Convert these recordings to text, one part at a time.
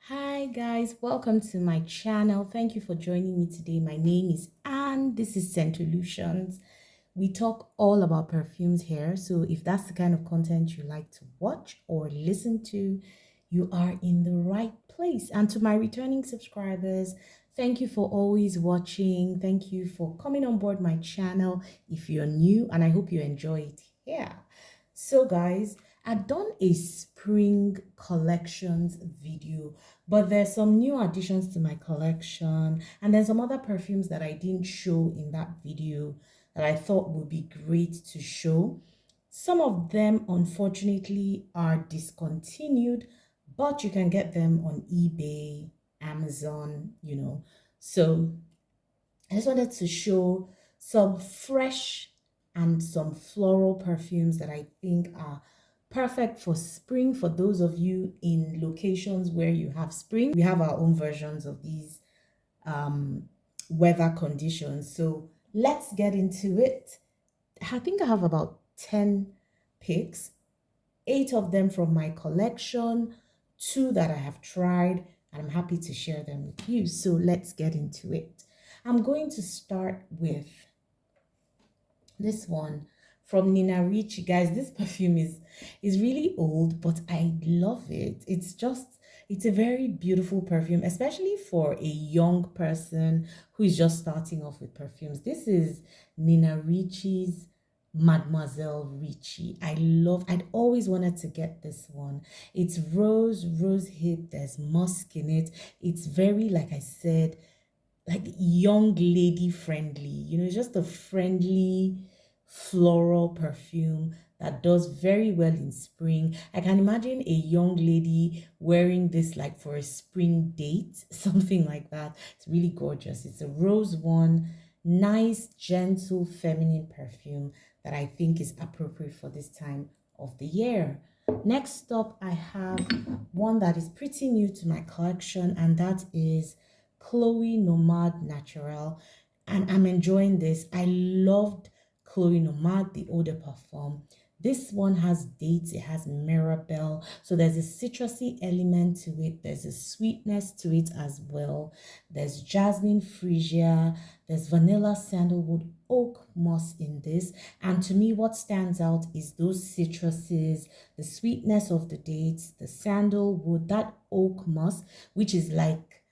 Hi guys, welcome to my channel. Thank you for joining me today. My name is Anne. This is Scentolutions. We talk all about perfumes here. So if that's the kind of content you like to watch or listen to, you are in the right place. And to my returning subscribers, thank you for always watching. Thank you for coming on board my channel if you're new, and I hope you enjoy it here. So guys, I've done a spring collections video, but there's some new additions to my collection, and there's some other perfumes that I didn't show in that video that I thought would be great to show. Some of them, unfortunately, are discontinued, but you can get them on eBay, Amazon. So I just wanted to show some fresh and some floral perfumes that I think are perfect for spring. For those of you in locations where you have spring, we have our own versions of these um, weather conditions. So let's get into it. I think I have about 10 picks, 8 of them from my collection, 2 that I have tried, and I'm happy to share them with you. So let's get into it. I'm going to start with this one from Nina Ricci. Guys, this perfume is really old, but I love it. It's a very beautiful perfume, especially for a young person who is just starting off with perfumes. This is Nina Ricci's Mademoiselle Richie. I'd always wanted to get this one. It's rose hip, there's musk in it. It's very, like I said, like young lady friendly. It's just a friendly floral perfume that does very well in spring. I can imagine a young lady wearing this like for a spring date, something like that. It's really gorgeous. It's a rose one, nice, gentle, feminine perfume that I think is appropriate for this time of the year. Next up, I have one that is pretty new to my collection, and that is Chloe Nomad Natural, and I'm enjoying this. I loved Chloe Nomad, the eau de parfum. This one has dates, it has mirabelle, so there's a citrusy element to it, there's a sweetness to it as well. There's jasmine freesia, there's vanilla sandalwood oak moss in this, and to me what stands out is those citruses, the sweetness of the dates, the sandalwood, that oak moss, which is like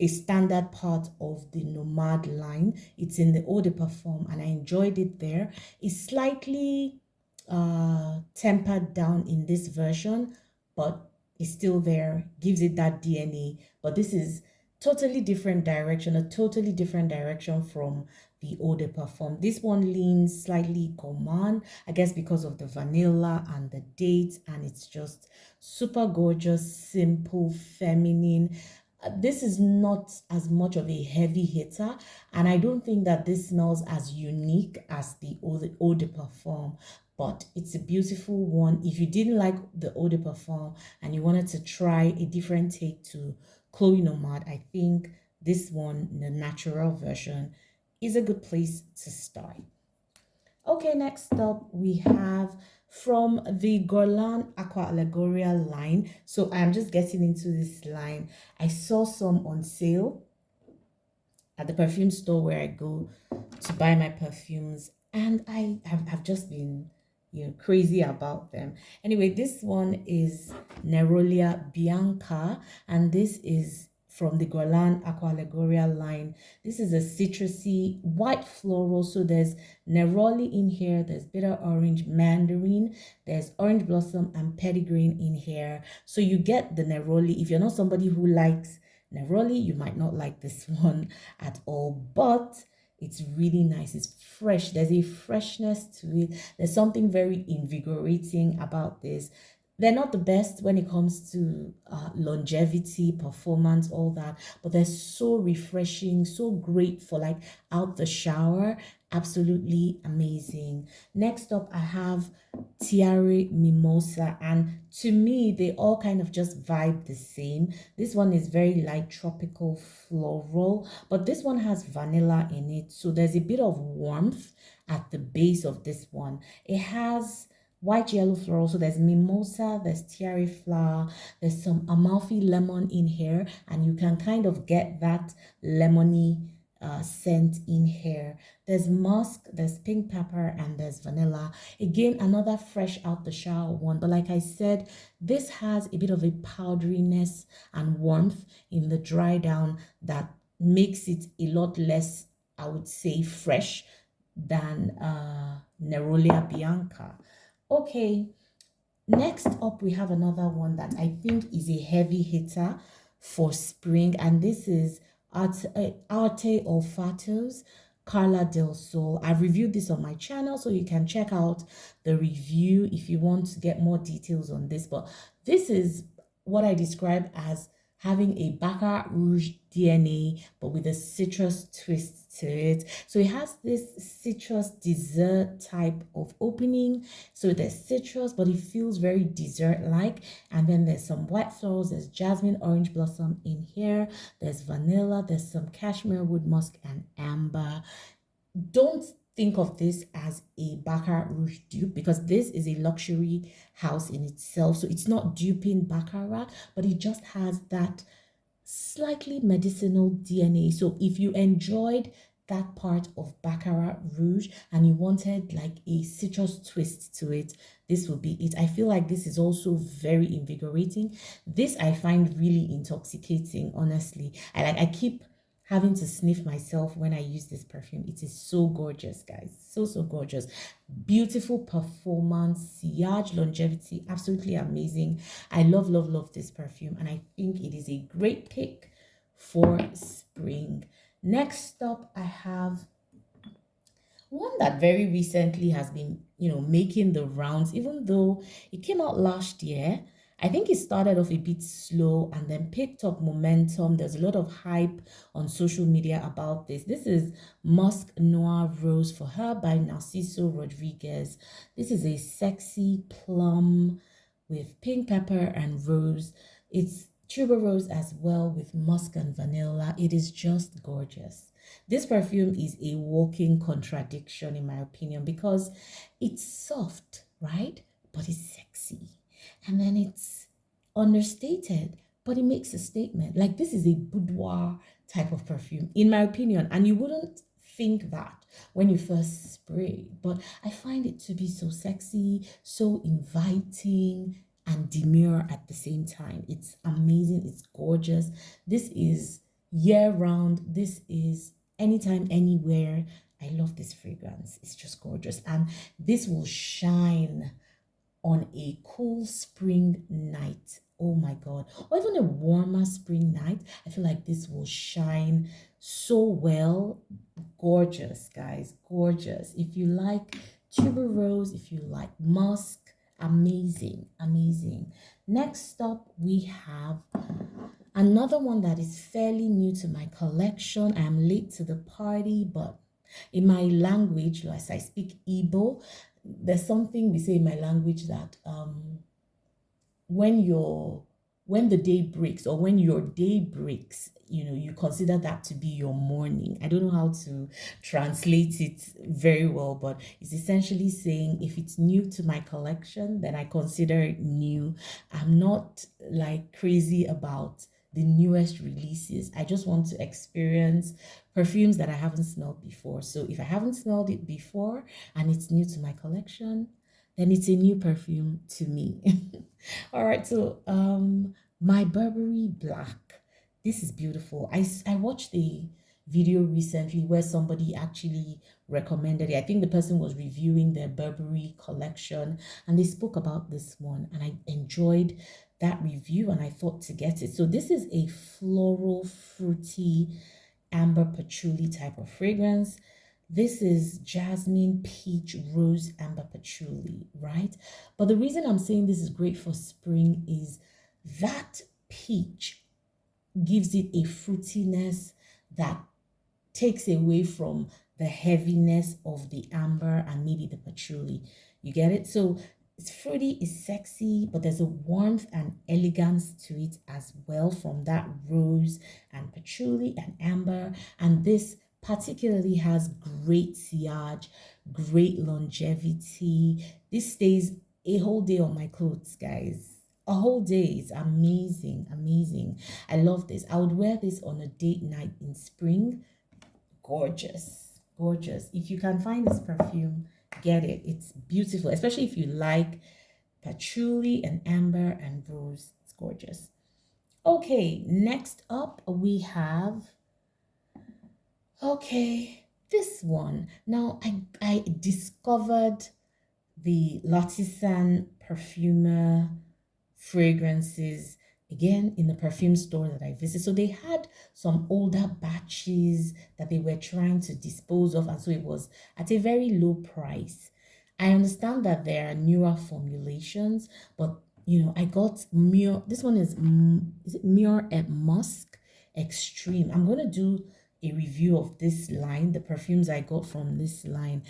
a standard part of the Nomad line. It's in the eau de parfum, and I enjoyed it there. It's slightly tempered down in this version, but it's still there, gives it that DNA. But this is totally different direction, a totally different direction from the eau de parfum. This one leans slightly gourmand, I guess because of the vanilla and the dates, and it's just super gorgeous, simple, feminine. This is not as much of a heavy hitter, and I don't think that this smells as unique as the eau de parfum, but it's a beautiful one. If you didn't like the eau de parfum and you wanted to try a different take to Chloe Nomad, I think this one, the natural version, is a good place to start. Okay, next up we have from the Golan Aqua Allegoria line. So I'm just getting into this line. I saw some on sale at the perfume store where I go to buy my perfumes, and have just been crazy about them. Anyway, this one is Nerolia Bianca, and this is from the Golan Aqua Allegoria line. This is a citrusy white floral. So there's neroli in here, there's bitter orange mandarin, there's orange blossom and petitgrain in here. So you get the neroli. If you're not somebody who likes neroli, you might not like this one at all, but it's really nice. It's fresh. There's a freshness to it. There's something very invigorating about this. They're not the best when it comes to longevity, performance, all that, but they're so refreshing, so great for like out the shower. Absolutely amazing. Next up, I have Tiare Mimosa, and to me, they all kind of just vibe the same. This one is very light tropical floral, but this one has vanilla in it, so there's a bit of warmth at the base of this one. It has white yellow floral. So there's mimosa, there's tiare flower, there's some Amalfi lemon in here, and you can kind of get that lemony scent in here. There's musk, there's pink pepper, and there's vanilla. Again, another fresh out the shower one, but like I said, this has a bit of a powderiness and warmth in the dry down that makes it a lot less, I would say, fresh than Nerolia Bianca. Okay, next up, we have another one that I think is a heavy hitter for spring, and this is Arte Olfatos Carla del Sol. I've reviewed this on my channel, so you can check out the review if you want to get more details on this. But this is what I describe as having a Baccarat Rouge DNA, but with a citrus twist to it. So it has this citrus dessert type of opening. So there's citrus, but it feels very dessert-like. And then there's some white florals. There's jasmine, orange blossom in here. There's vanilla. There's some cashmere, wood musk, and amber. Don't think of this as a Baccarat Rouge dupe, because this is a luxury house in itself. So it's not duping Baccarat, but it just has that slightly medicinal DNA. So if you enjoyed that part of Baccarat Rouge and you wanted like a citrus twist to it, this would be it. I feel like this is also very invigorating. This I find really intoxicating, honestly. I keep having to sniff myself when I use this perfume. It is so gorgeous, guys. So gorgeous. Beautiful performance, sillage, longevity, absolutely amazing. I love this perfume, and I think it is a great pick for spring. Next up, I have one that very recently has been, making the rounds, even though it came out last year. I think it started off a bit slow and then picked up momentum. There's a lot of hype on social media about this. This is Musk Noir Rose for Her by Narciso Rodriguez. This is a sexy plum with pink pepper and rose. It's tuberose as well with musk and vanilla. It is just gorgeous. This perfume is a walking contradiction, in my opinion, because it's soft, right? But it's sexy. And then it's understated, but it makes a statement. Like, this is a boudoir type of perfume, in my opinion. And you wouldn't think that when you first spray, but I find it to be so sexy, so inviting, and demure at the same time. It's amazing. It's gorgeous. This is year round. This is anytime, anywhere. I love this fragrance. It's just gorgeous. And this will shine on a cool spring night. Oh my God. Or even a warmer spring night. I feel like this will shine so well. Gorgeous, guys. Gorgeous. If you like tuberose, if you like musk, amazing. Next up, we have another one that is fairly new to my collection. I am late to the party, but in my language, as I speak Igbo, there's something we say in my language that when you're when the day breaks, or when your day breaks, you consider that to be your morning. I don't know how to translate it very well, but it's essentially saying if it's new to my collection, then I consider it new. I'm not like crazy about the newest releases. I just want to experience perfumes that I haven't smelled before. So if I haven't smelled it before and it's new to my collection, then it's a new perfume to me. All right, so my Burberry Black. This is beautiful. I watched a video recently where somebody actually recommended it. I think the person was reviewing their Burberry collection and they spoke about this one, and I enjoyed that review and I thought to get it. So this is a floral, fruity, amber patchouli type of fragrance. This is jasmine, peach, rose, amber, patchouli, right? But the reason I'm saying this is great for spring is that peach gives it a fruitiness that takes away from the heaviness of the amber and maybe the patchouli. You get it? So it's fruity, it's sexy, but there's a warmth and elegance to it as well from that rose and patchouli and amber. And this particularly has great sillage, great longevity. This stays a whole day on my clothes, guys. A whole day is amazing, amazing. I love this. I would wear this on a date night in spring. Gorgeous, gorgeous. If you can find this perfume, get it. It's beautiful, especially if you like patchouli and amber and rose. It's gorgeous. Okay, next up we have, okay, this one. Now I discovered the L'artisan Perfumer fragrances again in the perfume store that I visited. So they had some older batches that they were trying to dispose of, and so it was at a very low price. I understand that there are newer formulations, but I got Muir. This one is it Muir and Musk Extreme. I'm gonna do a review of this line, the perfumes I got from this line,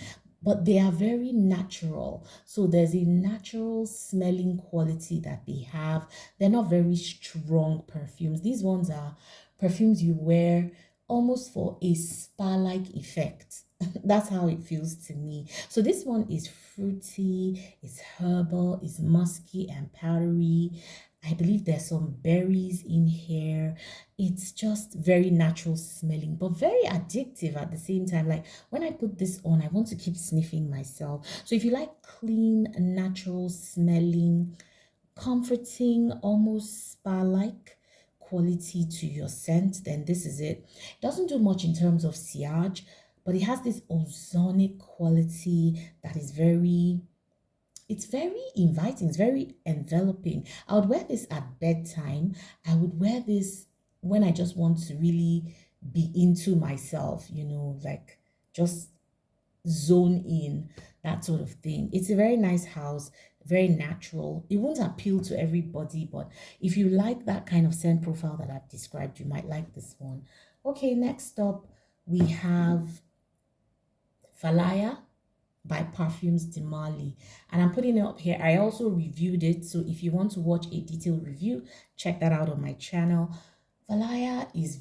but they are very natural. So there's a natural smelling quality that they have. They're not very strong perfumes. These ones are perfumes you wear almost for a spa-like effect. That's how it feels to me. So this one is fruity, it's herbal, it's musky and powdery. I believe there's some berries in here. It's just very natural smelling, but very addictive at the same time. Like when I put this on, I want to keep sniffing myself. So if you like clean, natural smelling, comforting, almost spa-like quality to your scent, then this is it. It doesn't do much in terms of sillage, but it has this ozonic quality that is it's very inviting, it's very enveloping. I would wear this at bedtime. I would wear this when I just want to really be into myself, like just zone in, that sort of thing. It's a very nice house, very natural. It won't appeal to everybody, but if you like that kind of scent profile that I've described, you might like this one. Okay, next up we have Valaya by Perfumes de Mali, and I'm putting it up here. I also reviewed it, so if you want to watch a detailed review, check that out on my channel. Valaya is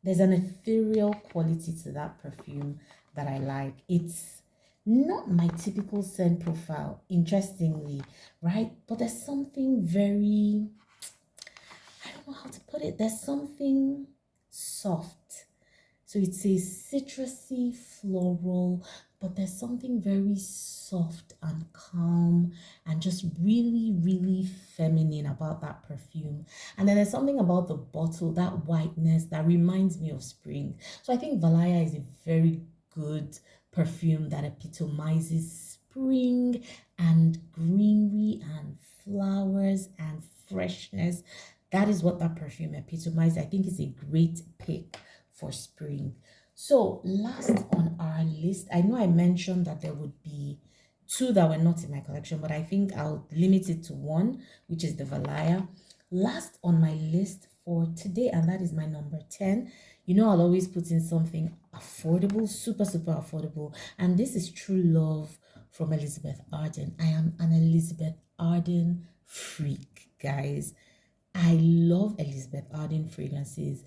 there's an ethereal quality to that perfume that I like. It's not my typical scent profile, interestingly, right? But there's something very, I don't know how to put it, there's something soft. So it's a citrusy, floral, but there's something very soft and calm and just really, really feminine about that perfume. And then there's something about the bottle, that whiteness that reminds me of spring. So I think Valaya is a very good perfume that epitomizes spring and greenery and flowers and freshness. That is what that perfume epitomizes. I think it's a great pick for spring. So last on our list, I know I mentioned that there would be two that were not in my collection, but I think I'll limit it to one, which is the Valaya. Last on my list for today, and that is my number 10. I'll always put in something affordable, super, super affordable. And this is True Love from Elizabeth Arden. I am an Elizabeth Arden freak, guys. I love Elizabeth Arden fragrances.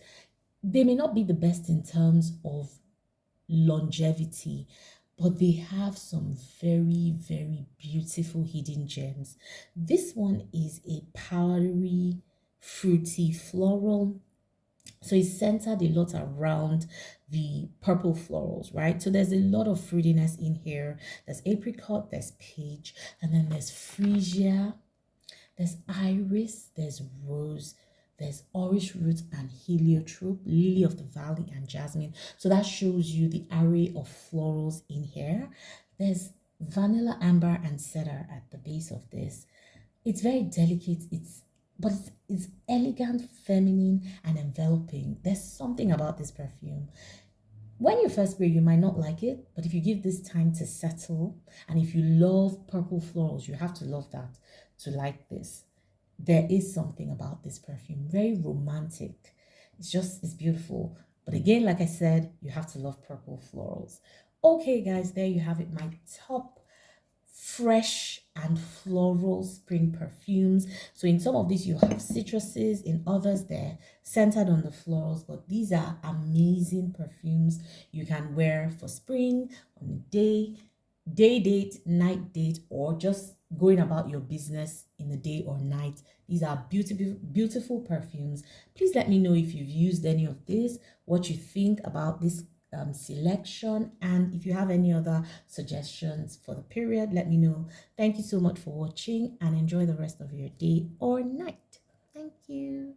They may not be the best in terms of longevity, but they have some very, very beautiful hidden gems. This one is a powdery, fruity, floral. So it's centered a lot around the purple florals, right? So there's a lot of fruitiness in here. There's apricot, there's peach, and then there's freesia, there's iris, there's rose, there's orange root and heliotrope, lily of the valley, and jasmine. So that shows you the array of florals in here. There's vanilla, amber, and cedar at the base of this. It's very delicate. But it's elegant, feminine, and enveloping. There's something about this perfume. When you first spray, you might not like it, but if you give this time to settle, and if you love purple florals, you have to love that to like this. There is something about this perfume, very romantic. It's beautiful. But again, like I said, you have to love purple florals. Okay, guys, there you have it, my top fresh and floral spring perfumes. So in some of these you have citruses, in others they're centered on the florals, but these are amazing perfumes you can wear for spring, on a day, day date, night date, or just going about your business in the day or night. These are beautiful, beautiful perfumes. Please let me know if you've used any of this, what you think about this selection, and if you have any other suggestions for the period, let me know. Thank you so much for watching and enjoy the rest of your day or night. Thank you.